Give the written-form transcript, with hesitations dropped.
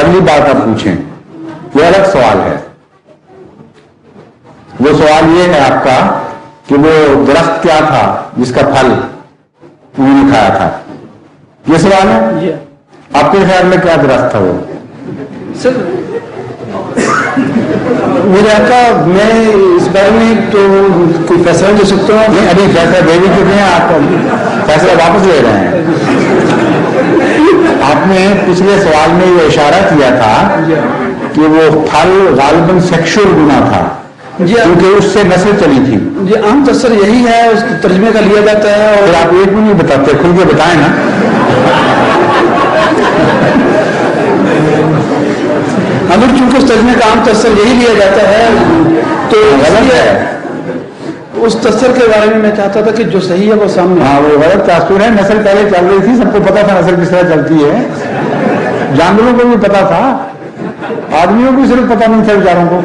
اگلی بات آپ پوچھیں، یہ الگ سوال ہے. وہ سوال یہ ہے آپ کا کہ وہ درخت کیا تھا جس کا پھل انہوں نے کھایا تھا، یہ سوال ہے. آپ کے خیال میں کیا درخت تھا وہ؟ سر میرے آقا میں اس بارے میں تو کوئی فیصلہ دے سکتا ہوں. نہیں، ابھی فیصلہ دے بھی چکے ہیں آپ، فیصلہ واپس لے رہے ہیں. آپ نے پچھلے سوال میں یہ اشارہ کیا تھا کہ وہ پھل غالباً سیکشول گنا تھا کیونکہ اس سے نسل چلی تھی. جی عام تصر یہی ہے، اس ترجمے کا لیا جاتا ہے. اور آپ ایک بھی نہیں بتاتے، کھل کے بتائیں نا. اگر چونکہ اس ترجمے کا عام تصر یہی لیا جاتا ہے تو غلط ہے. اس تصر کے بارے میں میں چاہتا تھا کہ جو صحیح ہے وہ سامنے. ہاں وہ غلط تاثر ہے. نسل پہلے چل رہی تھی، سب کو پتا تھا نسل کس طرح چلتی ہے. جانوروں کو بھی پتا تھا، آدمیوں کو صرف پتا نہیں تھا بیچاروں کو.